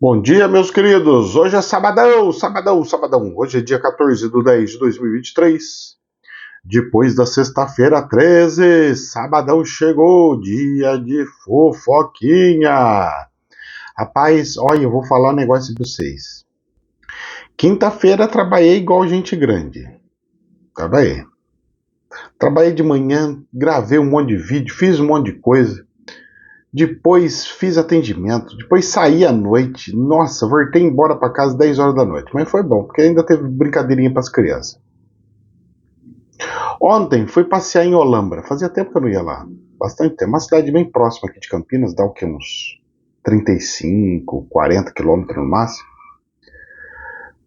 Bom dia, meus queridos. Hoje é sabadão, sabadão, sabadão. Hoje é dia 14 de 10 de 2023. Depois da sexta-feira 13, sabadão chegou, dia de fofoquinha. Rapaz, olha, eu vou falar um negócio pra vocês. Quinta-feira trabalhei igual gente grande. Trabalhei de manhã, gravei um monte de vídeo, fiz um monte de coisa. Depois fiz atendimento, depois saí à noite. Nossa, voltei embora para casa 10 horas da noite. Mas foi bom, porque ainda teve brincadeirinha para as crianças. Ontem fui passear em Olambra. Fazia tempo que eu não ia lá. Bastante tempo. Uma cidade bem próxima aqui de Campinas, dá o que? Uns 35, 40 quilômetros no máximo.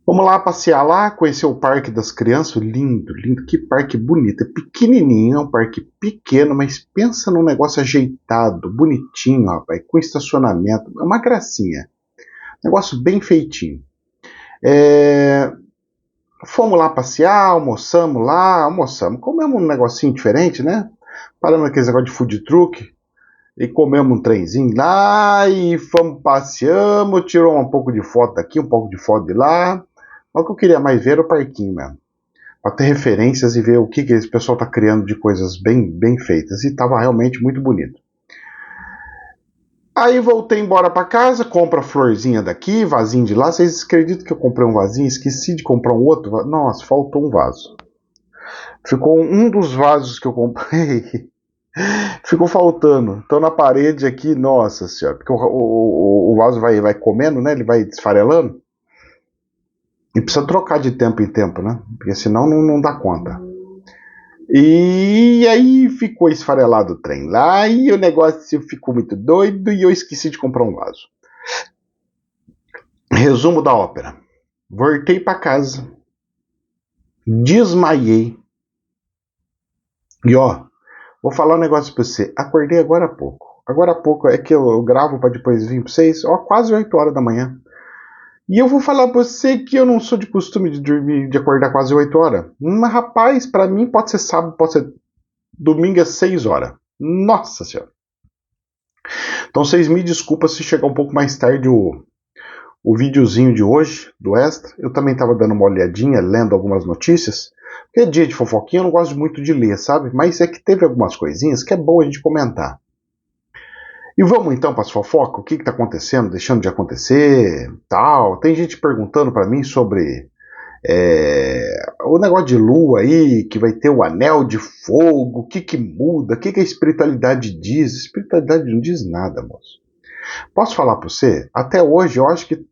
Vamos lá passear lá, conhecer o Parque das Crianças. Lindo, lindo. Que parque bonito. É pequenininho, é um parque pequeno, mas pensa num negócio ajeitado, bonitinho, rapaz, com estacionamento. É uma gracinha. Negócio bem feitinho. Fomos lá passear, almoçamos. Comemos um negocinho diferente, né? Paramos naquele negócio de food truck e comemos um trenzinho lá e fomos, passeamos, tirou um pouco de foto daqui, um pouco de foto de lá. Mas o que eu queria mais ver era o parquinho mesmo. Para ter referências e ver o que esse pessoal está criando de coisas bem feitas. E estava realmente muito bonito. Aí voltei embora para casa, compro a florzinha daqui, vasinho de lá. Vocês acreditam que eu comprei um vasinho? Esqueci de comprar um outro? Nossa, faltou um vaso. Ficou um dos vasos que eu comprei. Ficou faltando. Então na parede aqui, nossa senhora. Porque o vaso vai comendo, né? Ele vai desfarelando. E precisa trocar de tempo em tempo, né? Porque senão não dá conta. E aí ficou esfarelado o trem lá e o negócio ficou muito doido e eu esqueci de comprar um vaso. Resumo da ópera. Voltei para casa, desmaiei. E ó, vou falar um negócio pra você. Acordei agora há pouco. Agora há pouco é que eu gravo para depois vir pra vocês. Ó, quase 8 horas da manhã. E eu vou falar pra você que eu não sou de costume de dormir, de acordar quase 8 horas. Mas rapaz, pra mim pode ser sábado, pode ser domingo às 6 horas. Nossa senhora. Então vocês me desculpem se chegar um pouco mais tarde o videozinho de hoje, do Extra. Eu também estava dando uma olhadinha, lendo algumas notícias. Porque é dia de fofoquinha, eu não gosto muito de ler, sabe? Mas é que teve algumas coisinhas que é bom a gente comentar. E vamos então para as fofocas? O que está acontecendo, deixando de acontecer, tal. Tem gente perguntando para mim sobre o negócio de lua aí, que vai ter o anel de fogo, o que muda, o que a espiritualidade diz. A espiritualidade não diz nada, moço. Posso falar para você? Até hoje eu acho que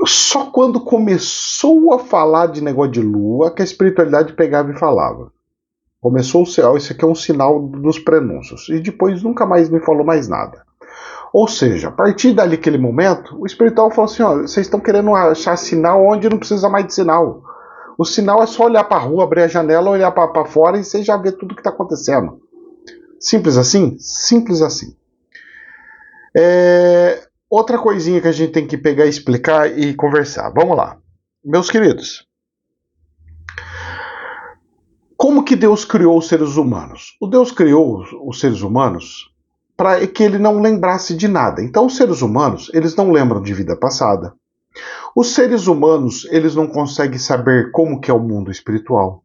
só quando começou a falar de negócio de lua que a espiritualidade pegava e falava. Começou o céu, isso aqui é um sinal dos prenúncios. E depois nunca mais me falou mais nada. Ou seja, a partir daquele momento, o espiritual falou assim, ó, vocês estão querendo achar sinal onde não precisa mais de sinal. O sinal é só olhar para a rua, abrir a janela, olhar para fora e você já vê tudo que está acontecendo. Simples assim? Simples assim. Outra coisinha que a gente tem que pegar, explicar e conversar. Vamos lá. Meus queridos, como que Deus criou os seres humanos? O Deus criou os seres humanos para que ele não lembrasse de nada. Então os seres humanos, eles não lembram de vida passada. Os seres humanos, eles não conseguem saber como que é o mundo espiritual.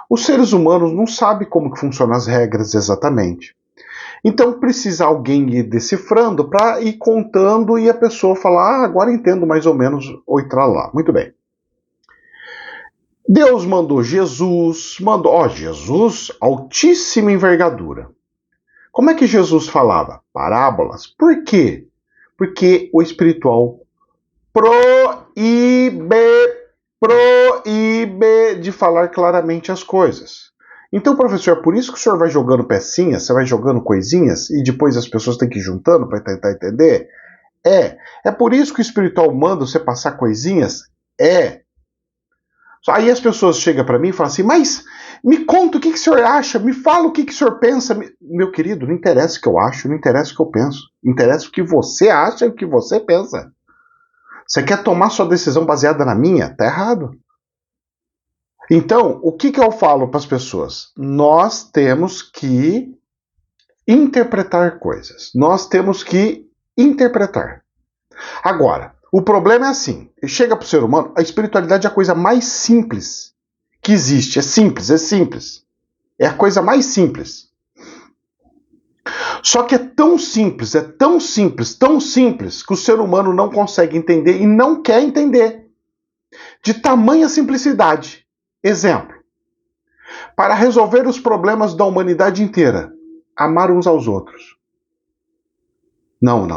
Os seres humanos não sabem como que funcionam as regras exatamente. Então precisa alguém ir decifrando para ir contando e a pessoa falar, agora entendo mais ou menos o lá. Muito bem. Deus mandou Jesus, Jesus, altíssima envergadura. Como é que Jesus falava? Parábolas. Por quê? Porque o espiritual proíbe de falar claramente as coisas. Então, professor, é por isso que o senhor vai jogando pecinhas, você vai jogando coisinhas e depois as pessoas têm que ir juntando para tentar entender? É por isso que o espiritual manda você passar coisinhas? Aí as pessoas chegam para mim e falam assim, mas me conta o que o senhor acha, me fala o que o senhor pensa. Meu querido, não interessa o que eu acho, não interessa o que eu penso. Interessa o que você acha e o que você pensa. Você quer tomar sua decisão baseada na minha? Tá errado. Então, o que eu falo para as pessoas? Nós temos que interpretar coisas. Nós temos que interpretar. Agora, o problema é assim, chega para o ser humano, a espiritualidade é a coisa mais simples que existe. É simples, é simples. É a coisa mais simples. Só que é tão simples, tão simples, que o ser humano não consegue entender e não quer entender. De tamanha simplicidade. Exemplo. Para resolver os problemas da humanidade inteira, amar uns aos outros. Não.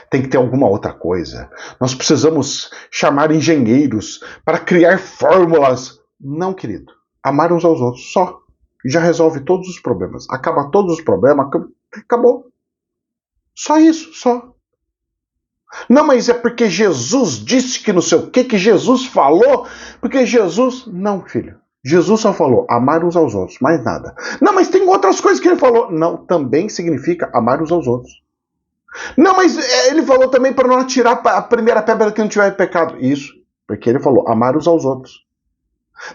Tem que ter alguma outra coisa. Nós precisamos chamar engenheiros para criar fórmulas. Não, querido. Amar uns aos outros, só. Já resolve todos os problemas. Acaba todos os problemas, acabou. Só isso, só. Não, mas é porque Jesus disse que não sei o que Jesus falou. Porque Jesus... Não, filho. Jesus só falou amar uns aos outros, mais nada. Não, mas tem outras coisas que ele falou. Não, também significa amar uns aos outros. Não, mas ele falou também para não atirar a primeira pedra que não tiver pecado. Isso, porque ele falou amar uns aos outros.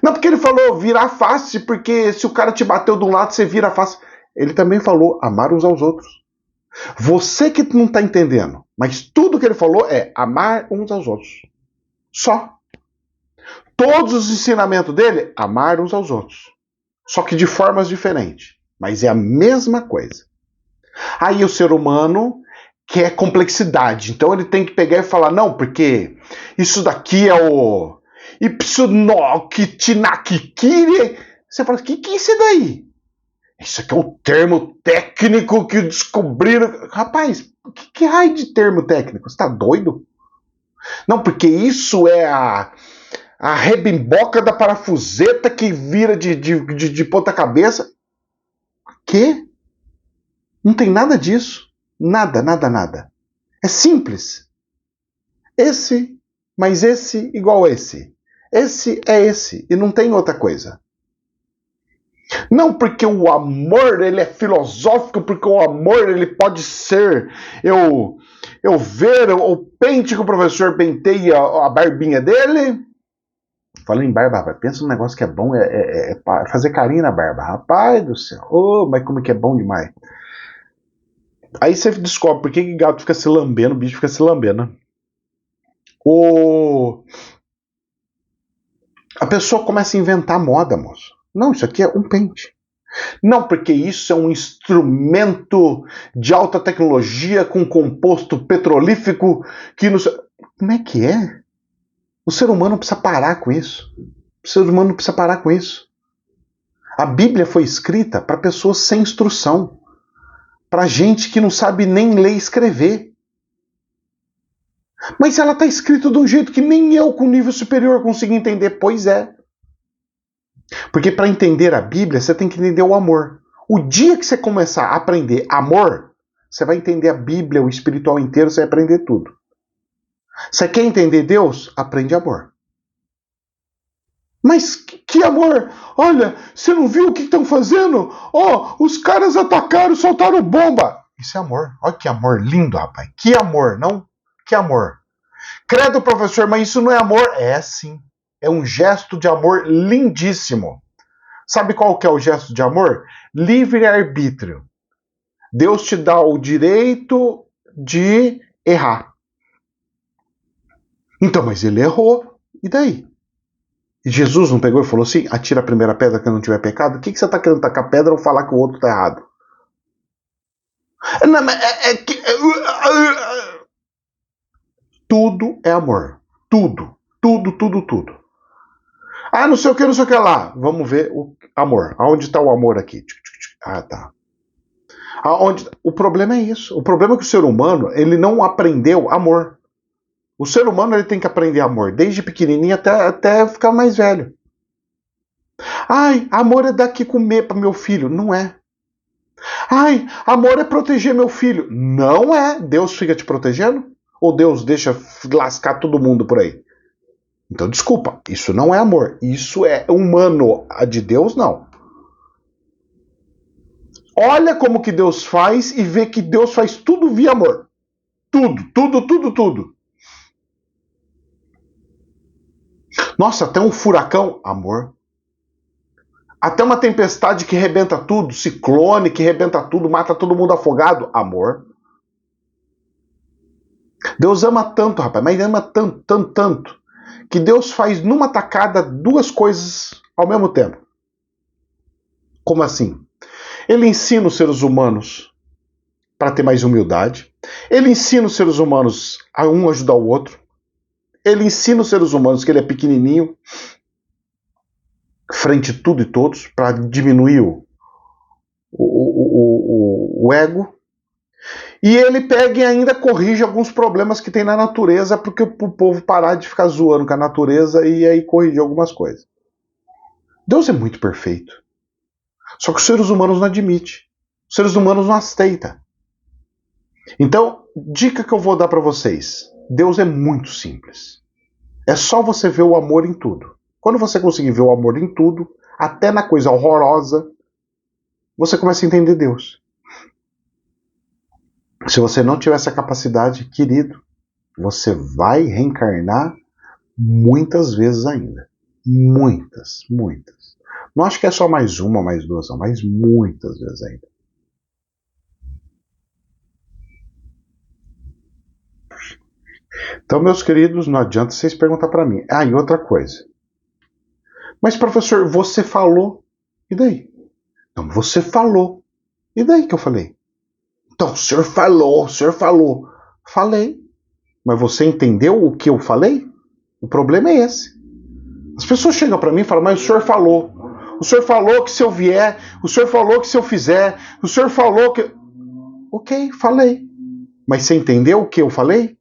Não, porque ele falou virar a face, porque se o cara te bateu de um lado, você vira a face. Ele também falou amar uns aos outros. Você que não está entendendo, mas tudo que ele falou é amar uns aos outros. Só. Todos os ensinamentos dele, amar uns aos outros. Só que de formas diferentes. Mas é a mesma coisa. Aí o ser humano quer complexidade. Então ele tem que pegar e falar, não, porque isso daqui é o Ipsunoktinakikiri. Você fala, o que é isso daí? Isso aqui é um termo técnico que descobriram. Rapaz, que raio de termo técnico? Você tá doido? Não, porque isso é a rebimboca da parafuseta que vira de ponta cabeça. Quê? Não tem nada disso. Nada. É simples. Esse mais esse igual esse. Esse é esse. E não tem outra coisa. Não porque o amor ele é filosófico, porque o amor ele pode ser eu ver o pente que o professor penteia a barbinha dele. Falando em barba, rapaz, pensa num negócio que é bom, é fazer carinho na barba. Rapaz do céu, mas como que é bom demais. Aí você descobre por que gato fica se lambendo, o bicho fica se lambendo. A pessoa começa a inventar moda, moço. Não, isso aqui é um pente. Não, porque isso é um instrumento de alta tecnologia com composto petrolífico que não sei... Como é que é? O ser humano precisa parar com isso. O ser humano precisa parar com isso. A Bíblia foi escrita para pessoas sem instrução. Para gente que não sabe nem ler e escrever. Mas ela está escrita de um jeito que nem eu, com nível superior, consigo entender. Pois é. Porque para entender a Bíblia, você tem que entender o amor. O dia que você começar a aprender amor, você vai entender a Bíblia, o espiritual inteiro, você vai aprender tudo. Você quer entender Deus? Aprende amor. Mas que amor? Olha, você não viu o que estão fazendo? Os caras atacaram, soltaram bomba. Isso é amor. Olha que amor lindo, rapaz. Que amor, não? Que amor. Credo, professor, mas isso não é amor? É sim. É um gesto de amor lindíssimo. Sabe qual que é o gesto de amor? Livre-arbítrio. Deus te dá o direito de errar. Então, mas ele errou. E daí? E Jesus não pegou e falou assim, atira a primeira pedra que não tiver pecado? O que você está querendo tacar pedra ou falar que o outro está errado? Não, tudo é amor. Tudo. Não sei o que lá. Vamos ver o amor. Aonde está o amor aqui? Tá. O problema é isso. O problema é que o ser humano ele não aprendeu amor. O ser humano ele tem que aprender amor desde pequenininho até ficar mais velho. Amor é dar que comer para meu filho. Não é. Amor é proteger meu filho. Não é. Deus fica te protegendo? Ou Deus deixa lascar todo mundo por aí? Então, desculpa. Isso não é amor. Isso é humano. A de Deus, não. Olha como que Deus faz e vê que Deus faz tudo via amor. Tudo. Nossa, até um furacão, amor. Até uma tempestade que rebenta tudo, ciclone que rebenta tudo, mata todo mundo afogado, amor. Deus ama tanto, rapaz, mas ama tanto, tanto, tanto, que Deus faz numa tacada duas coisas ao mesmo tempo. Como assim? Ele ensina os seres humanos para ter mais humildade. Ele ensina os seres humanos a um ajudar o outro. Ele ensina os seres humanos que ele é pequenininho, frente a tudo e todos, para diminuir o ego. E ele pega e ainda corrige alguns problemas que tem na natureza, porque o povo parar de ficar zoando com a natureza e aí corrigir algumas coisas. Deus é muito perfeito. Só que os seres humanos não admitem. Os seres humanos não aceitam. Então, dica que eu vou dar para vocês. Deus é muito simples. É só você ver o amor em tudo. Quando você conseguir ver o amor em tudo, até na coisa horrorosa, você começa a entender Deus. Se você não tiver essa capacidade, querido, você vai reencarnar muitas vezes ainda. Muitas, muitas. Não acho que é só mais uma, mais duas, não, mas muitas vezes ainda. Então, meus queridos, não adianta vocês perguntar para mim. Ah, e outra coisa. Mas, professor, você falou. E daí? Não, você falou. E daí que eu falei? Então, o senhor falou, o senhor falou. Falei. Mas você entendeu o que eu falei? O problema é esse. As pessoas chegam para mim e falam, mas o senhor falou. O senhor falou que se eu vier, o senhor falou que se eu fizer, o senhor falou que... Ok, falei. Mas você entendeu o que eu falei?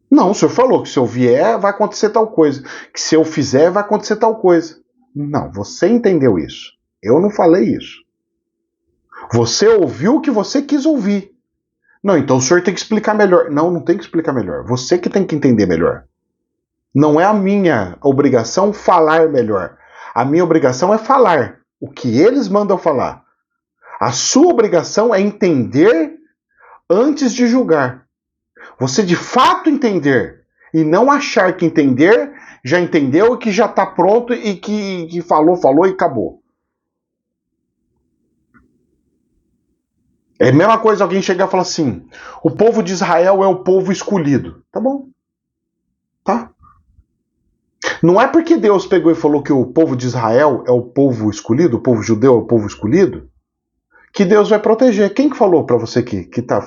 Não, o senhor falou que se eu vier vai acontecer tal coisa. Que se eu fizer vai acontecer tal coisa. Não, você entendeu isso. Eu não falei isso. Você ouviu o que você quis ouvir. Não, então o senhor tem que explicar melhor. Não, não tem que explicar melhor. Você que tem que entender melhor. Não é a minha obrigação falar melhor. A minha obrigação é falar o que eles mandam falar. A sua obrigação é entender antes de julgar. Você de fato entender e não achar que entender já entendeu e que já está pronto e que falou e acabou. É a mesma coisa alguém chegar e falar assim, o povo de Israel é o povo escolhido. Tá bom. Tá. Não é porque Deus pegou e falou que o povo de Israel é o povo escolhido, o povo judeu é o povo escolhido, que Deus vai proteger. Quem que falou para você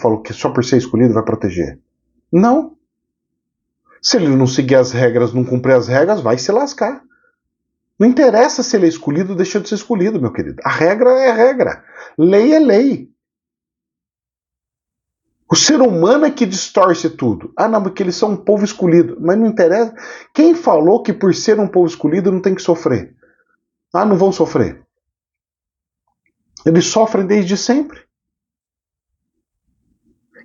falou que só por ser escolhido vai proteger? Não. Se ele não seguir as regras, não cumprir as regras, vai se lascar. Não interessa se ele é escolhido ou deixou de ser escolhido, meu querido. A regra é regra. Lei é lei. O ser humano é que distorce tudo. Ah, não, porque eles são um povo escolhido. Mas não interessa. Quem falou que por ser um povo escolhido não tem que sofrer? Ah, não vão sofrer. Eles sofrem desde sempre.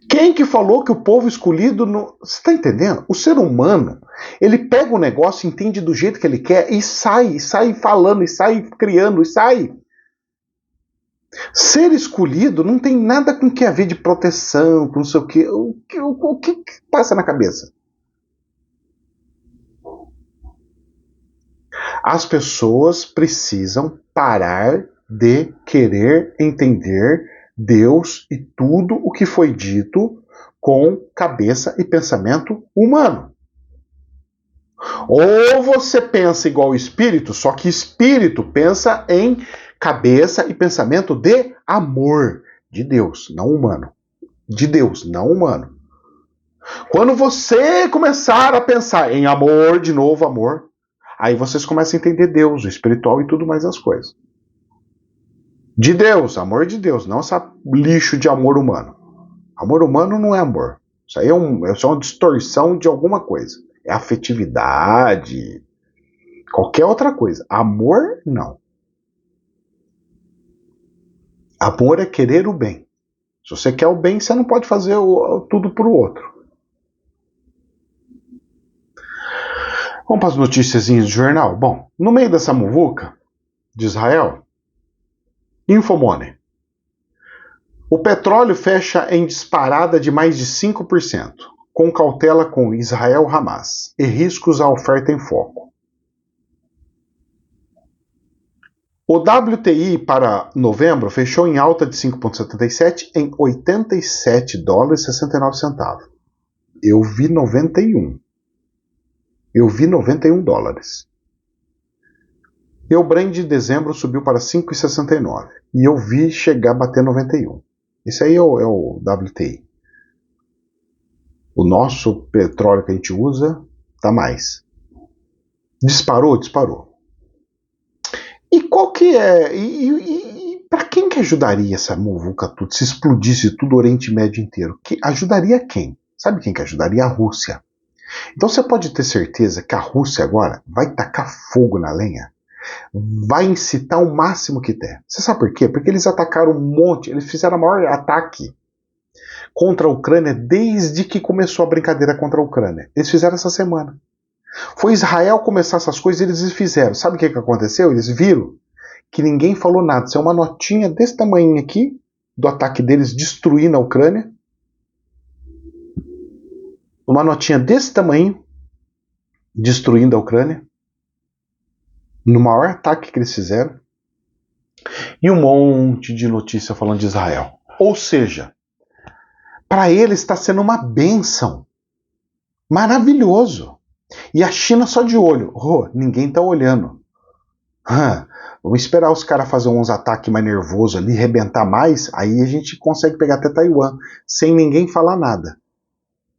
Quem que falou que o povo escolhido não... Você está entendendo? O ser humano, ele pega o negócio, entende do jeito que ele quer e sai falando, e sai criando, e sai. Ser escolhido não tem nada com o que a ver de proteção, com não sei o quê. O que passa na cabeça? As pessoas precisam parar de querer entender Deus e tudo o que foi dito com cabeça e pensamento humano. Ou você pensa igual o espírito, só que espírito pensa em cabeça e pensamento de amor de Deus, não humano. De Deus, não humano. Quando você começar a pensar em amor, de novo amor, aí vocês começam a entender Deus, o espiritual e tudo mais as coisas. De Deus, amor de Deus, não essa lixo de amor humano. Amor humano não é amor. Isso aí é só uma distorção de alguma coisa. É afetividade, qualquer outra coisa. Amor, não. Amor é querer o bem. Se você quer o bem, você não pode fazer tudo pro outro. Vamos para as notícias do jornal? Bom, no meio dessa muvuca de Israel, Infomoney. O petróleo fecha em disparada de mais de 5%, com cautela com Israel-Hamas e riscos à oferta em foco. O WTI para novembro fechou em alta de 5,77 em 87 dólares e 69 centavos. Eu vi 91. Eu vi 91 dólares. E o Brent de dezembro subiu para 5,69. E eu vi chegar a bater 91. Esse aí é o WTI. O nosso petróleo que a gente usa tá mais. Disparou? Disparou. E qual que é... E para quem que ajudaria essa muvuca tudo? Se explodisse tudo o Oriente Médio inteiro? Que ajudaria quem? Sabe quem que ajudaria? A Rússia. Então você pode ter certeza que a Rússia agora vai tacar fogo na lenha. Vai incitar o máximo que der. Você sabe por quê? Porque eles atacaram um monte, eles fizeram o maior ataque contra a Ucrânia desde que começou a brincadeira contra a Ucrânia. Eles fizeram essa semana. Foi Israel começar essas coisas e eles fizeram. Sabe o que aconteceu? Eles viram que ninguém falou nada. Isso é uma notinha desse tamanho aqui, do ataque deles destruindo a Ucrânia. Uma notinha desse tamanho, destruindo a Ucrânia. No maior ataque que eles fizeram. E um monte de notícia falando de Israel. Ou seja, para eles está sendo uma bênção. Maravilhoso. E a China só de olho. Ninguém está olhando. Vamos esperar os caras fazer uns ataques mais nervosos ali, rebentar mais, aí a gente consegue pegar até Taiwan, sem ninguém falar nada.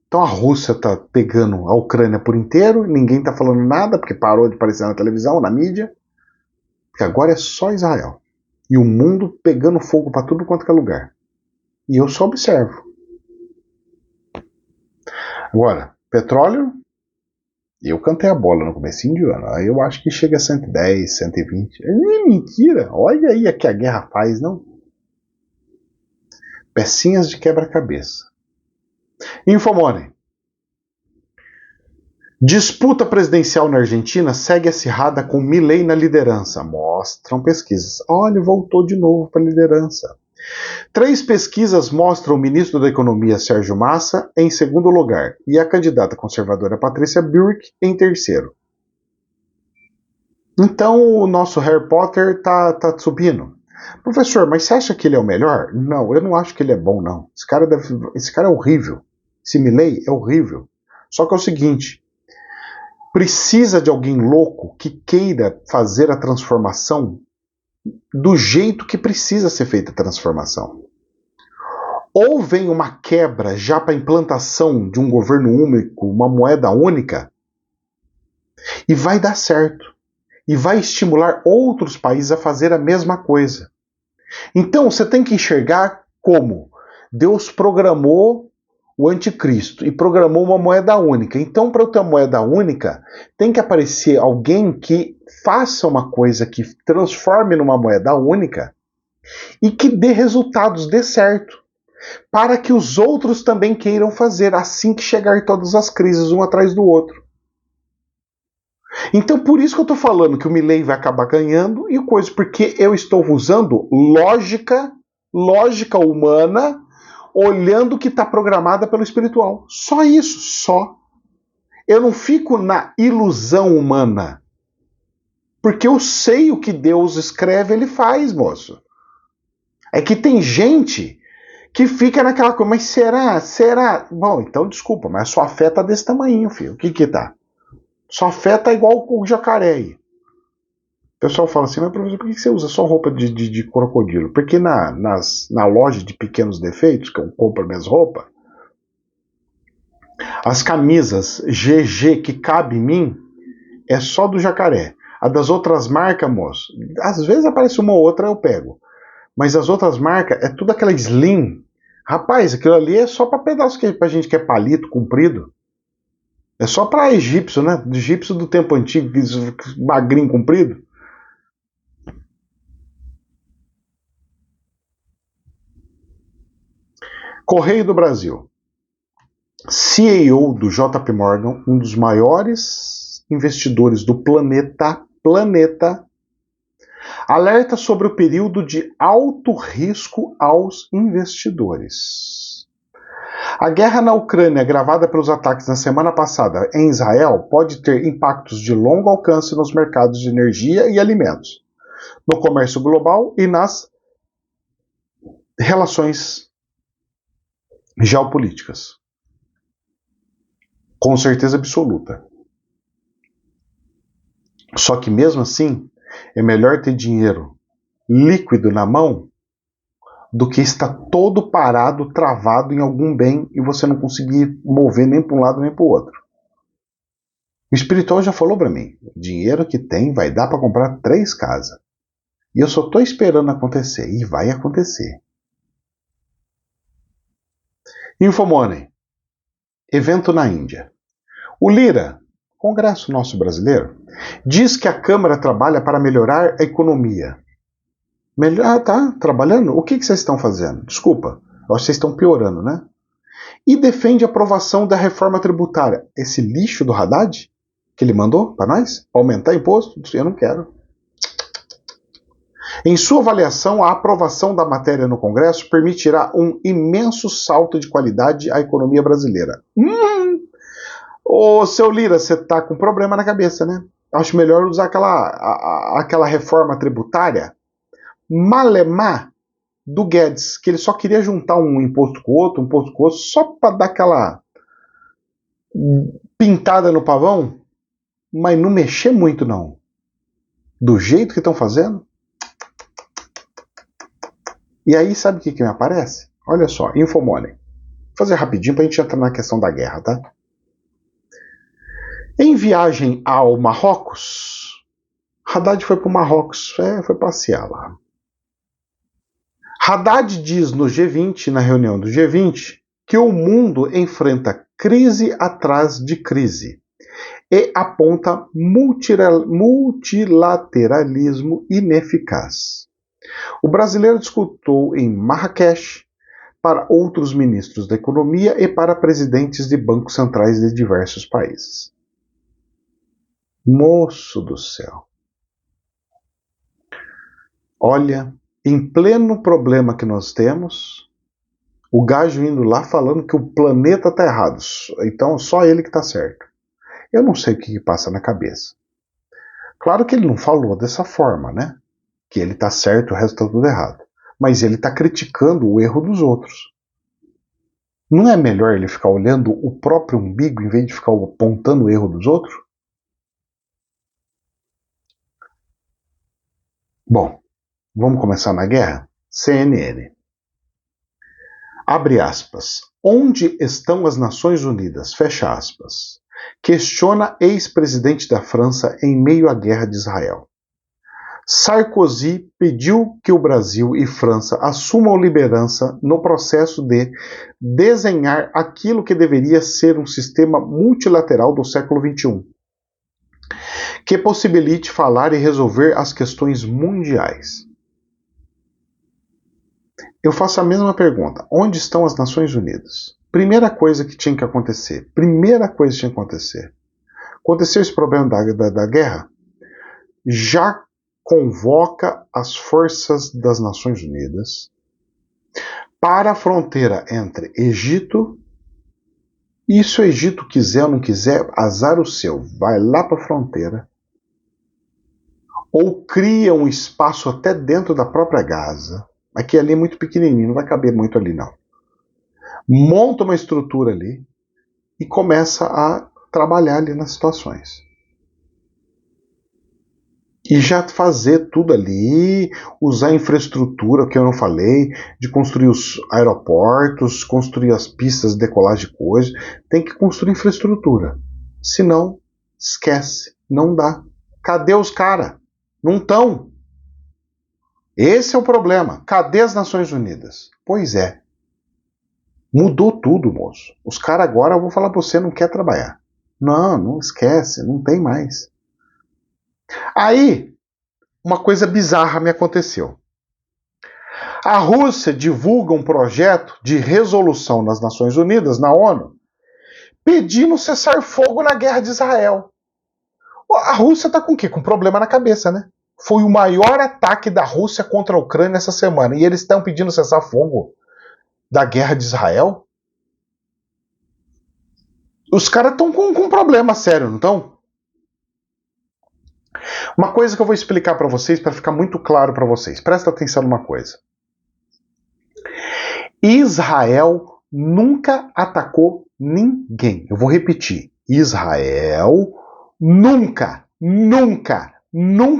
Então a Rússia está pegando a Ucrânia por inteiro, ninguém está falando nada, porque parou de aparecer na televisão, na mídia. Porque agora é só Israel. E o mundo pegando fogo para tudo quanto é lugar. E eu só observo. Agora, petróleo, eu cantei a bola no comecinho de ano. Aí eu acho que chega a 110, 120. É mentira. Olha aí o que a guerra faz, não? Pecinhas de quebra-cabeça. Infomoney. Disputa presidencial na Argentina segue acirrada com Milei na liderança. Mostram pesquisas. Olha, voltou de novo para a liderança. 3 pesquisas mostram o ministro da Economia, Sérgio Massa, em segundo lugar e a candidata conservadora Patrícia Bullrich em terceiro. Então o nosso Harry Potter tá subindo. Professor, mas você acha que ele é o melhor? Não, eu não acho que ele é bom, não. Esse cara é horrível. Esse Milei é horrível. Só que é o seguinte, precisa de alguém louco que queira fazer a transformação do jeito que precisa ser feita a transformação. Ou vem uma quebra já para a implantação de um governo único, uma moeda única, e vai dar certo. E vai estimular outros países a fazer a mesma coisa. Então você tem que enxergar como Deus programou o anticristo e programou uma moeda única. Então, para eu ter uma moeda única, tem que aparecer alguém que faça uma coisa que transforme numa moeda única e que dê resultados, dê certo, para que os outros também queiram fazer, assim que chegar todas as crises, um atrás do outro. Então, por isso que eu estou falando que o Milei vai acabar ganhando e coisa, porque eu estou usando lógica humana, olhando o que está programada pelo espiritual. Só isso, só. Eu não fico na ilusão humana. Porque eu sei o que Deus escreve, ele faz, moço. É que tem gente que fica naquela coisa, mas será? Bom, então desculpa, mas a sua fé tá desse tamanho, filho. O que tá? Sua fé tá igual o jacaré aí. O pessoal fala assim, mas professor, por que você usa só roupa de crocodilo? Porque na loja de pequenos defeitos, que eu compro minhas roupas, as camisas GG que cabe em mim é só do jacaré. A das outras marcas, moço, às vezes aparece uma ou outra, eu pego. Mas as outras marcas é tudo aquela slim. Rapaz, aquilo ali é só para pedaço que pra gente que é palito, comprido. É só para egípcio, né? Egípcio do tempo antigo, magrinho, comprido. Correio do Brasil. CEO do JP Morgan, um dos maiores investidores do planeta, alerta sobre o período de alto risco aos investidores. A guerra na Ucrânia, agravada pelos ataques na semana passada em Israel, pode ter impactos de longo alcance nos mercados de energia e alimentos, no comércio global e nas relações geopolíticas. Com certeza absoluta. Só que mesmo assim, é melhor ter dinheiro líquido na mão do que estar todo parado, travado em algum bem e você não conseguir mover nem para um lado nem para o outro. O espiritual já falou para mim, o dinheiro que tem vai dar para comprar 3 casas. E eu só estou esperando acontecer, e vai acontecer. Infomoney, evento na Índia. O Lira, Congresso nosso brasileiro, diz que a Câmara trabalha para melhorar a economia. Tá trabalhando? O que vocês estão fazendo? Desculpa, eu acho que vocês estão piorando, né? E defende a aprovação da reforma tributária. Esse lixo do Haddad, que ele mandou para nós, aumentar imposto, eu não quero. Em sua avaliação, a aprovação da matéria no Congresso permitirá um imenso salto de qualidade à economia brasileira. Ô, seu Lira, você tá com problema na cabeça, né? Acho melhor usar aquela reforma tributária malemar do Guedes, que ele só queria juntar um imposto com o outro, só para dar aquela pintada no pavão, mas não mexer muito, não. Do jeito que estão fazendo. E aí, sabe o que me aparece? Olha só, Infomoney. Vou fazer rapidinho para a gente entrar na questão da guerra, tá? Em viagem ao Marrocos, Haddad foi para o Marrocos, foi passear lá. Haddad diz no G20, na reunião do G20, que o mundo enfrenta crise atrás de crise e aponta multilateralismo ineficaz. O brasileiro discutiu em Marrakech para outros ministros da economia e para presidentes de bancos centrais de diversos países. Moço do céu. Olha, em pleno problema que nós temos, o gajo indo lá falando que o planeta está errado. Então só ele que está certo. Eu não sei o que passa na cabeça. Claro que ele não falou dessa forma, né? Que ele está certo, o resto está tudo errado. Mas ele está criticando o erro dos outros. Não é melhor ele ficar olhando o próprio umbigo em vez de ficar apontando o erro dos outros? Bom, vamos começar na guerra? CNN. Abre aspas. Onde estão as Nações Unidas? Fecha aspas. Questiona ex-presidente da França em meio à guerra de Israel. Sarkozy pediu que o Brasil e França assumam liderança no processo de desenhar aquilo que deveria ser um sistema multilateral do século XXI, que possibilite falar e resolver as questões mundiais. Eu faço a mesma pergunta. Onde estão as Nações Unidas? Primeira coisa que tinha que acontecer. Aconteceu esse problema da guerra? Já convoca as forças das Nações Unidas para a fronteira entre Egito, e se o Egito quiser ou não quiser, azar o seu, vai lá para a fronteira, ou cria um espaço até dentro da própria Gaza, aqui ali é muito pequenininho, não vai caber muito ali não, monta uma estrutura ali e começa a trabalhar ali nas situações. E já fazer tudo ali, usar a infraestrutura, que eu não falei, de construir os aeroportos, construir as pistas de decolagem de coisa, tem que construir infraestrutura. Senão, esquece, não dá. Cadê os caras? Não estão. Esse é o problema. Cadê as Nações Unidas? Pois é. Mudou tudo, moço. Os caras agora, eu vou falar pra você, não quer trabalhar. Não esquece, não tem mais. Aí, uma coisa bizarra me aconteceu. A Rússia divulga um projeto de resolução nas Nações Unidas, na ONU, pedindo cessar fogo na guerra de Israel. A Rússia está com o quê? Com problema na cabeça, né? Foi o maior ataque da Rússia contra a Ucrânia essa semana. E eles estão pedindo cessar fogo da guerra de Israel? Os caras estão com problema sério, não estão? Uma coisa que eu vou explicar para vocês, para ficar muito claro para vocês. Presta atenção numa coisa. Israel nunca atacou ninguém. Eu vou repetir. Israel nunca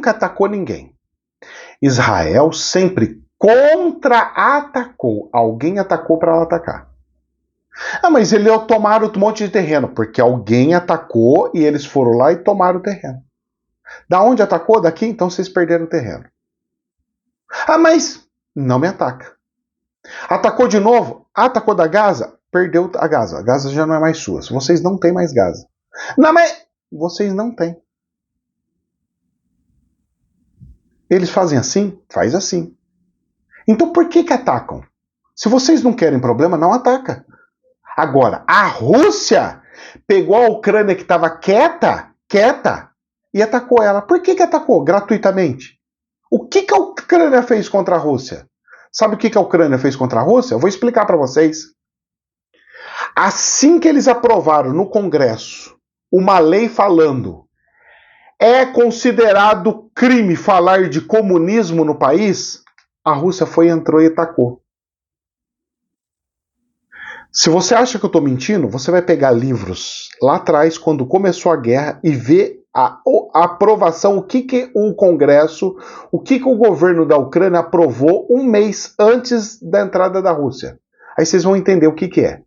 atacou ninguém. Israel sempre contra-atacou. Alguém atacou para ela atacar. Ah, mas eles tomaram um monte de terreno, porque alguém atacou e eles foram lá e tomaram o terreno. Da onde atacou? Daqui? Então vocês perderam o terreno. Ah, mas não me ataca. Atacou de novo? Atacou da Gaza? Perdeu a Gaza. A Gaza já não é mais sua. Vocês não têm mais Gaza. Não, mas vocês não têm. Eles fazem assim? Faz assim. Então por que atacam? Se vocês não querem problema, não ataca. Agora, a Rússia pegou a Ucrânia que estava quieta, e atacou ela. Por que atacou gratuitamente? O que a Ucrânia fez contra a Rússia? Sabe o que a Ucrânia fez contra a Rússia? Eu vou explicar para vocês. Assim que eles aprovaram no Congresso uma lei falando é considerado crime falar de comunismo no país, a Rússia entrou e atacou. Se você acha que eu estou mentindo, você vai pegar livros lá atrás, quando começou a guerra, e ver a aprovação, o que o Congresso, o que o governo da Ucrânia aprovou um mês antes da entrada da Rússia. Aí vocês vão entender o que é.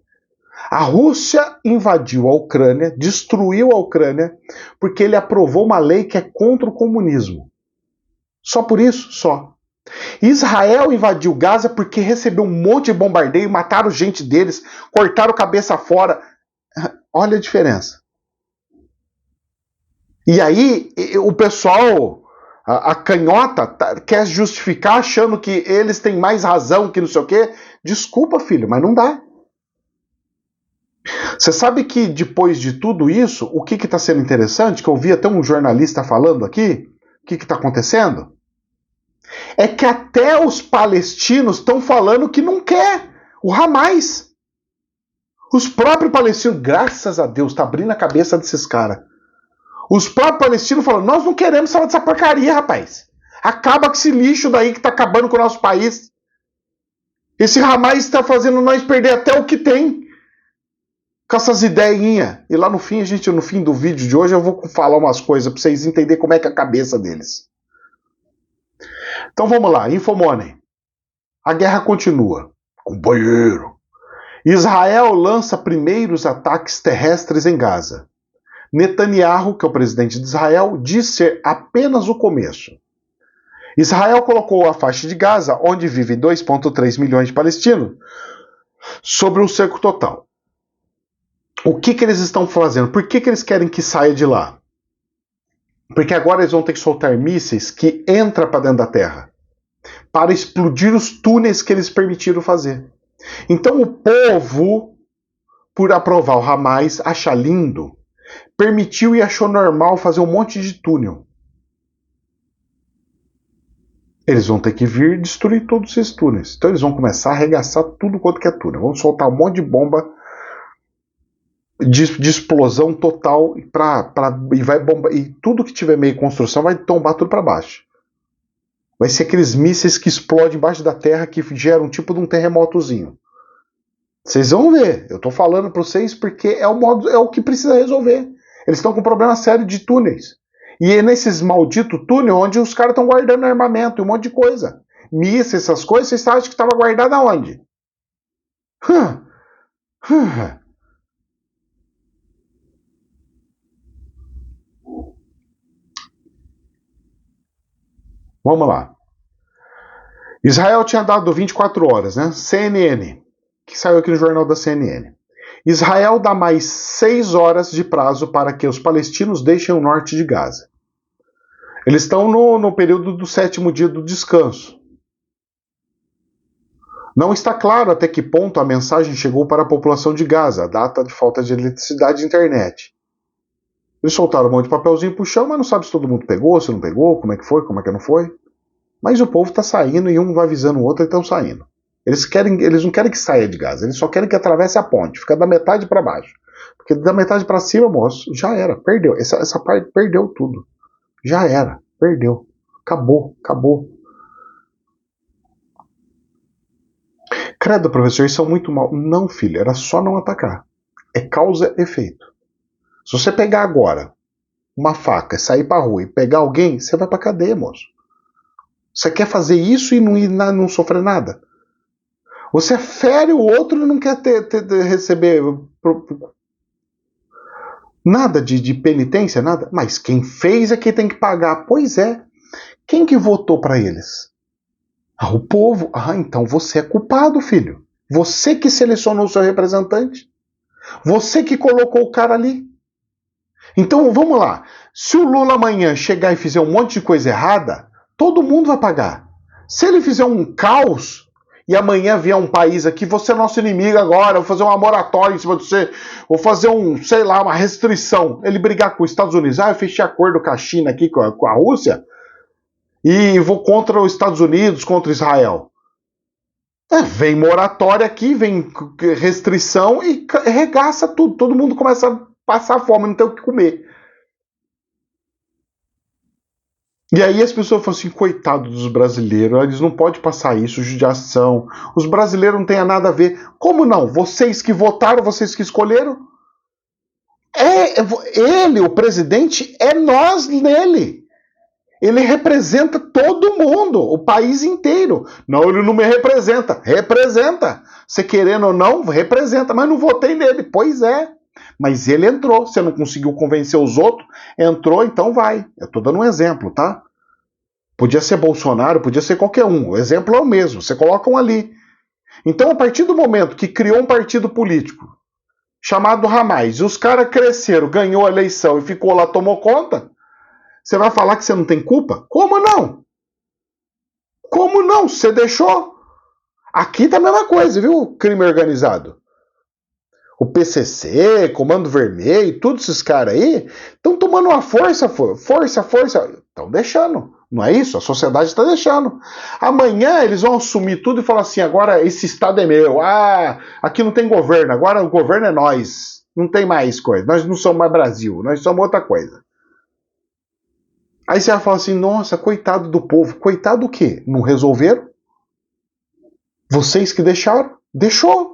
A Rússia invadiu a Ucrânia, destruiu a Ucrânia, porque ele aprovou uma lei que é contra o comunismo. Só por isso? Só. Israel invadiu Gaza porque recebeu um monte de bombardeio, mataram gente deles, cortaram cabeça fora. Olha a diferença. E aí o pessoal, a canhota, quer justificar achando que eles têm mais razão que não sei o quê. Desculpa, filho, mas não dá. Você sabe que depois de tudo isso, o que está sendo interessante, que eu vi até um jornalista falando aqui, o que está acontecendo? É que até os palestinos estão falando que não quer o Hamas. Os próprios palestinos, graças a Deus, está abrindo a cabeça desses caras. Os próprios palestinos falam, nós não queremos falar dessa porcaria, rapaz. Acaba com esse lixo daí que está acabando com o nosso país. Esse Hamas está fazendo nós perder até o que tem. Com essas ideinhas. E lá no fim, no fim do vídeo de hoje, eu vou falar umas coisas para vocês entenderem como é que é a cabeça deles. Então vamos lá, Infomoney. A guerra continua. Companheiro. Israel lança primeiros ataques terrestres em Gaza. Netanyahu, que é o presidente de Israel, diz ser apenas o começo. Israel colocou a faixa de Gaza, onde vivem 2,3 milhões de palestinos, sobre um cerco total. O que eles estão fazendo? Por que eles querem que saia de lá? Porque agora eles vão ter que soltar mísseis que entram para dentro da terra, para explodir os túneis que eles permitiram fazer. Então o povo, por aprovar o Hamas, acha lindo, permitiu e achou normal fazer um monte de túnel. Eles vão ter que vir destruir todos esses túneis. Então eles vão começar a arregaçar tudo quanto que é túnel. Vão soltar um monte de bomba de explosão total e vai bombar. E tudo que tiver meio construção vai tombar tudo para baixo. Vai ser aqueles mísseis que explodem embaixo da terra que geram um tipo de um terremotozinho. Vocês vão ver. Eu tô falando para vocês porque é o que precisa resolver. Eles estão com um problema sério de túneis. E é nesses malditos túneis onde os caras estão guardando armamento e um monte de coisa. Mísseis, essas coisas, vocês acham que estava guardado aonde? Vamos lá. Israel tinha dado 24 horas, né? CNN, que saiu aqui no jornal da CNN. Israel dá mais 6 horas de prazo para que os palestinos deixem o norte de Gaza. Eles estão no período do 7º dia do descanso. Não está claro até que ponto a mensagem chegou para a população de Gaza, a data de falta de eletricidade e internet. Eles soltaram um monte de papelzinho pro chão, mas não sabe se todo mundo pegou, se não pegou, como é que foi, como é que não foi. Mas o povo está saindo e um vai avisando o outro e estão saindo. Eles não querem que saia de Gaza, eles só querem que atravesse a ponte, fica da metade para baixo. Porque da metade para cima, moço, já era, perdeu. Essa parte perdeu tudo. Já era, perdeu. Acabou. Credo, professor, isso é muito mal. Não, filho, era só não atacar. É causa e efeito. Se você pegar agora uma faca, sair pra rua e pegar alguém, você vai pra cadeia, moço. Você quer fazer isso e não sofrer nada? Você fere o outro e não quer receber nada de penitência, nada. Mas quem fez é quem tem que pagar. Pois é. Quem que votou para eles? O povo. Então você é culpado, filho. Você que selecionou o seu representante. Você que colocou o cara ali. Então vamos lá. Se o Lula amanhã chegar e fizer um monte de coisa errada, todo mundo vai pagar. Se ele fizer um caos e amanhã vier um país aqui, você é nosso inimigo agora, vou fazer uma moratória em cima de você, vou fazer uma restrição. Ele brigar com os Estados Unidos, eu fechei acordo com a China aqui, com a Rússia, e vou contra os Estados Unidos, contra Israel. Vem moratória aqui, vem restrição e regaça tudo. Todo mundo começa a passar fome, não tem o que comer. E aí as pessoas falam assim, coitado dos brasileiros, eles não podem passar isso, judiação. Os brasileiros não têm nada a ver. Como não? Vocês que votaram, vocês que escolheram? Ele, o presidente, é nós nele. Ele representa todo mundo, o país inteiro. Não, ele não me representa. Representa. Você querendo ou não, representa. Mas não votei nele. Pois é. Mas ele entrou. Você não conseguiu convencer os outros, entrou, então vai. Eu estou dando um exemplo, tá? Podia ser Bolsonaro, podia ser qualquer um. O exemplo é o mesmo. Você coloca um ali. Então, a partir do momento que criou um partido político chamado Hamas, e os caras cresceram, ganhou a eleição e ficou lá, tomou conta, você vai falar que você não tem culpa? Como não? Como não? Você deixou? Aqui tá a mesma coisa, viu? Crime organizado. O PCC, Comando Vermelho, todos esses caras aí, estão tomando uma força. Estão deixando. Não é isso? A sociedade está deixando. Amanhã eles vão assumir tudo e falar assim, agora esse estado é meu. Aqui não tem governo, agora o governo é nós. Não tem mais coisa. Nós não somos mais Brasil, nós somos outra coisa. Aí você vai falar assim, nossa, coitado do povo. Coitado do quê? Não resolveram? Vocês que deixaram? Deixou.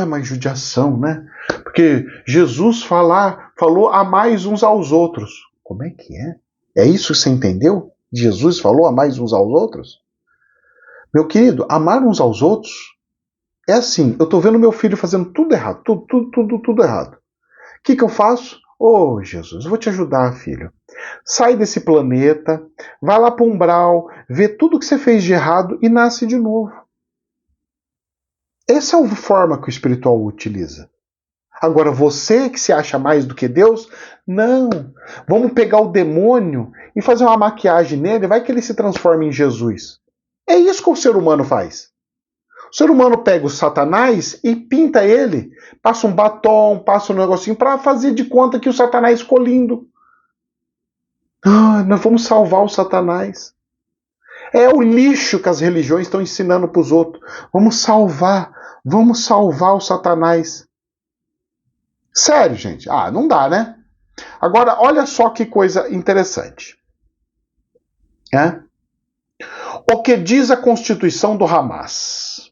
Mas judiação, né? Porque Jesus falou amai uns aos outros. Como é que é? É isso que você entendeu? Jesus falou amai uns aos outros? Meu querido, amar uns aos outros é assim, eu tô vendo meu filho fazendo tudo errado, tudo errado. O que eu faço? Jesus, eu vou te ajudar, filho. Sai desse planeta, vai lá para o umbral, vê tudo que você fez de errado e nasce de novo. Essa é a forma que o espiritual utiliza. Agora, você que se acha mais do que Deus, não. Vamos pegar o demônio e fazer uma maquiagem nele, vai que ele se transforma em Jesus. É isso que o ser humano faz. O ser humano pega o Satanás e pinta ele, passa um batom, passa um negocinho para fazer de conta que o Satanás ficou lindo. Nós vamos salvar o Satanás. É o lixo que as religiões estão ensinando para os outros. Vamos salvar o Satanás. Sério, gente? Não dá, né? Agora, olha só que coisa interessante. O que diz a Constituição do Hamas?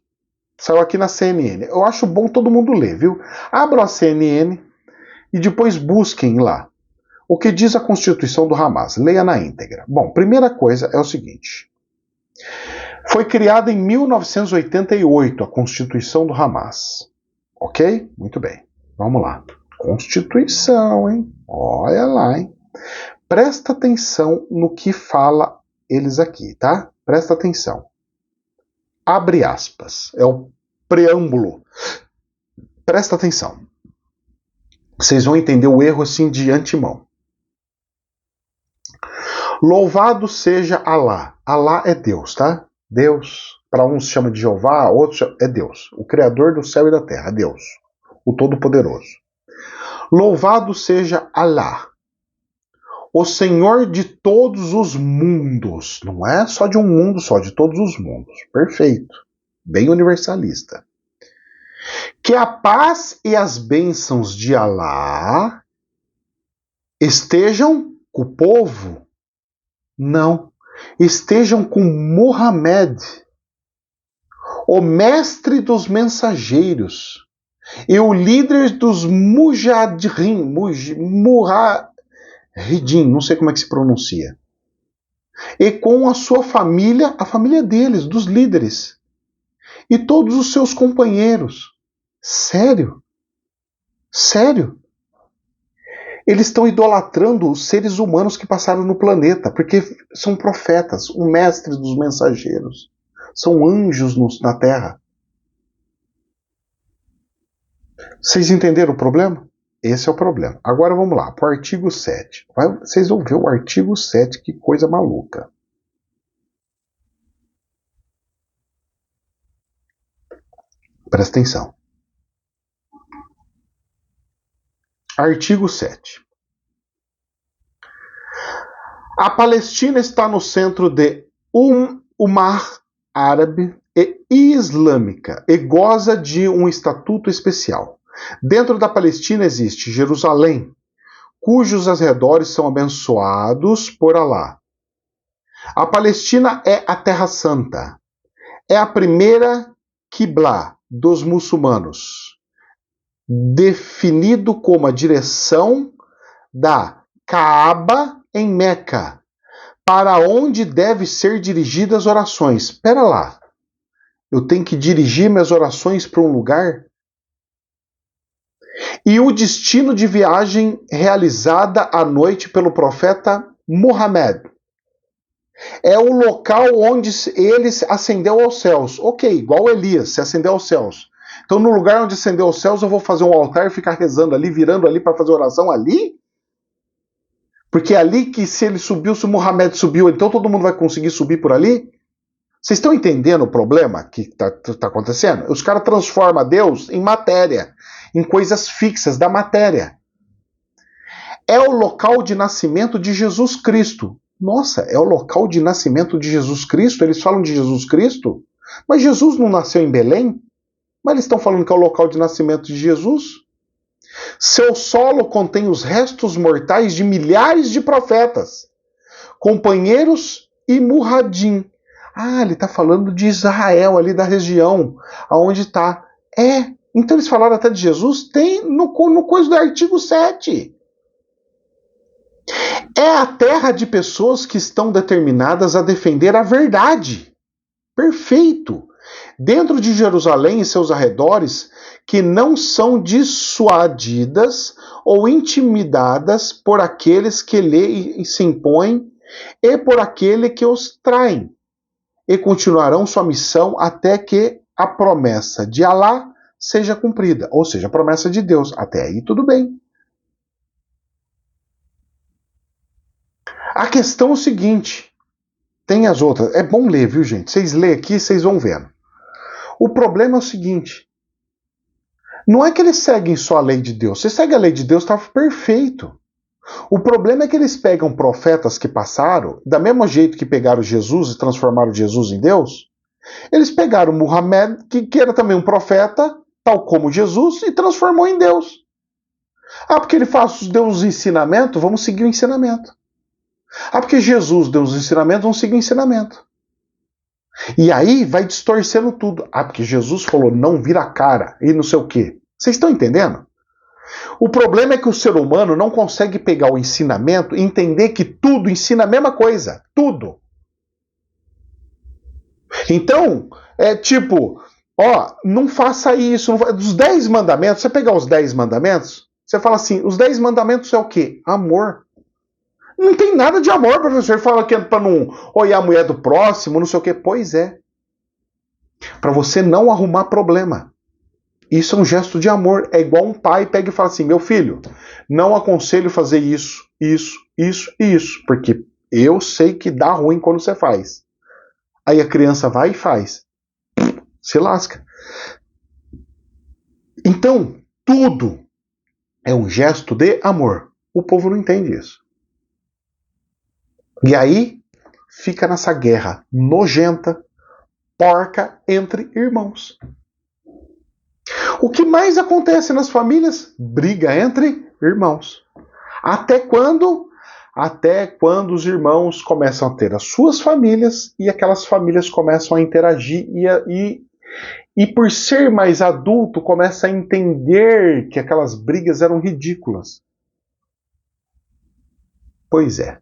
Saiu aqui na CNN. Eu acho bom todo mundo ler, viu? Abram a CNN e depois busquem lá. O que diz a Constituição do Hamas? Leia na íntegra. Bom, primeira coisa é o seguinte. Foi criada em 1988 a Constituição do Hamas. Ok? Muito bem. Vamos lá. Constituição, hein? Olha lá, hein? Presta atenção no que fala eles aqui, tá? Presta atenção. Abre aspas. É o preâmbulo. Presta atenção. Vocês vão entender o erro assim de antemão. Louvado seja Alá. Alá é Deus, tá? Deus. Para uns chama de Jeová, outros é Deus. O Criador do céu e da terra. Deus. O Todo-Poderoso. Louvado seja Alá. O Senhor de todos os mundos. Não é só de um mundo só, de todos os mundos. Perfeito. Bem universalista. Que a paz e as bênçãos de Alá estejam com o povo? Não. Estejam com Muhammad, o mestre dos mensageiros e o líder dos Mujahidin, não sei como é que se pronuncia, e com a sua família, a família deles, dos líderes, e todos os seus companheiros. Sério? Sério? Eles estão idolatrando os seres humanos que passaram no planeta, porque são profetas, o mestre dos mensageiros. São anjos na Terra. Vocês entenderam o problema? Esse é o problema. Agora vamos lá, para o artigo 7. Vocês vão ver o artigo 7, que coisa maluca. Presta atenção. Artigo 7. A Palestina está no centro de Ummah árabe e islâmica e goza de um estatuto especial. Dentro da Palestina existe Jerusalém, cujos arredores são abençoados por Alá. A Palestina é a Terra Santa. É a primeira Qiblá dos muçulmanos, definido como a direção da Kaaba em Meca, para onde deve ser dirigidas as orações. Espera lá, eu tenho que dirigir minhas orações para um lugar? E o destino de viagem realizada à noite pelo profeta Muhammad. É o local onde ele ascendeu aos céus. Ok, igual Elias, se ascendeu aos céus. Então, no lugar onde ascendeu aos céus, eu vou fazer um altar e ficar rezando ali, virando ali para fazer oração ali? Porque é ali que se ele subiu, se o Muhammad subiu, então todo mundo vai conseguir subir por ali? Vocês estão entendendo o problema que está acontecendo? Os caras transformam Deus em matéria, em coisas fixas da matéria. É o local de nascimento de Jesus Cristo. Nossa, é o local de nascimento de Jesus Cristo? Eles falam de Jesus Cristo? Mas Jesus não nasceu em Belém? Mas eles estão falando que é o local de nascimento de Jesus? Seu solo contém os restos mortais de milhares de profetas, companheiros e Muhadim. Ah, ele está falando de Israel, ali da região, aonde está. Então eles falaram até de Jesus? Tem no coisa do artigo 7. É a terra de pessoas que estão determinadas a defender a verdade. Perfeito. Dentro de Jerusalém e seus arredores, que não são dissuadidas ou intimidadas por aqueles que lhe se impõem e por aquele que os traem, e continuarão sua missão até que a promessa de Alá seja cumprida, ou seja, a promessa de Deus. Até aí tudo bem. A questão é o seguinte, tem as outras, é bom ler, viu gente? Vocês lêem aqui, vocês vão vendo. O problema é o seguinte, não é que eles seguem só a lei de Deus. Se segue a lei de Deus, está perfeito. O problema é que eles pegam profetas que passaram, da mesmo jeito que pegaram Jesus e transformaram Jesus em Deus, eles pegaram Muhammad, que era também um profeta, tal como Jesus, e transformou em Deus. Ah, porque ele deu uns ensinamentos, vamos seguir o ensinamento. Ah, porque Jesus deu uns ensinamentos, vamos seguir o ensinamento. E aí vai distorcendo tudo. Ah, porque Jesus falou, não vira a cara, e não sei o quê. Vocês estão entendendo? O problema é que o ser humano não consegue pegar o ensinamento e entender que tudo ensina a mesma coisa. Tudo. Então, é tipo, não faça isso. Dos 10 mandamentos, você pegar os 10 mandamentos, você fala assim, os 10 mandamentos é o quê? Amor. Não tem nada de amor, professor. Fala que é para não olhar a mulher do próximo, não sei o quê. Pois é. Para você não arrumar problema. Isso é um gesto de amor. É igual um pai pega e fala assim, meu filho, não aconselho fazer isso, isso, isso e isso, porque eu sei que dá ruim quando você faz. Aí a criança vai e faz. Se lasca. Então, tudo é um gesto de amor. O povo não entende isso. E aí, fica nessa guerra nojenta, porca, entre irmãos. O que mais acontece nas famílias? Briga entre irmãos. Até quando? Até quando os irmãos começam a ter as suas famílias e aquelas famílias começam a interagir e E por ser mais adulto, começa a entender que aquelas brigas eram ridículas. Pois é.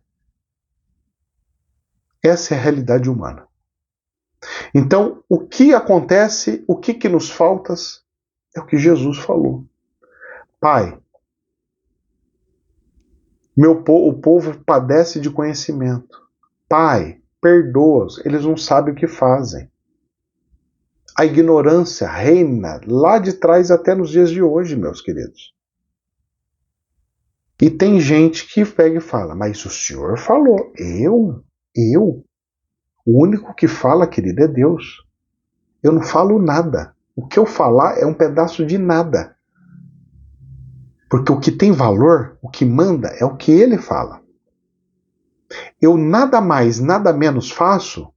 Essa é a realidade humana. Então, o que acontece, o que nos falta, é o que Jesus falou. Pai, o povo padece de conhecimento. Pai, perdoa-os, eles não sabem o que fazem. A ignorância reina lá de trás até nos dias de hoje, meus queridos. E tem gente que pega e fala, mas o senhor falou. Eu? O único que fala, querido, é Deus. Eu não falo nada. O que eu falar é um pedaço de nada. Porque o que tem valor, o que manda, é o que ele fala. Eu nada mais, nada menos faço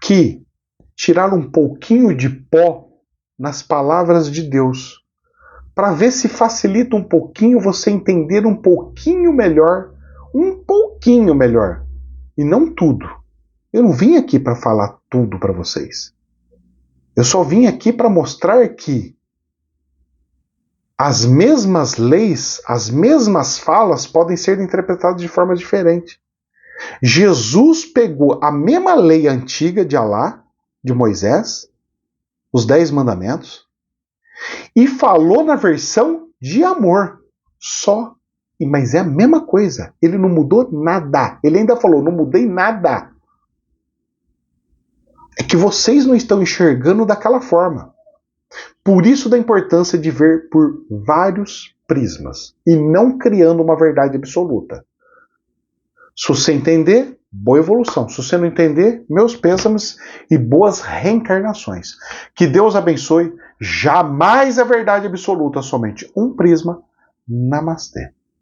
que tirar um pouquinho de pó nas palavras de Deus, para ver se facilita um pouquinho você entender um pouquinho melhor, e não tudo. Eu não vim aqui para falar tudo para vocês. Eu só vim aqui para mostrar que as mesmas leis, as mesmas falas podem ser interpretadas de forma diferente. Jesus pegou a mesma lei antiga de Alá, de Moisés, os 10 mandamentos, e falou na versão de amor, só. Mas é a mesma coisa, ele não mudou nada. Ele ainda falou, não mudei nada. É que vocês não estão enxergando daquela forma. Por isso da importância de ver por vários prismas e não criando uma verdade absoluta. Se você entender, boa evolução. Se você não entender, meus pêsames e boas reencarnações. Que Deus abençoe. Jamais a verdade absoluta, somente um prisma. Namastê.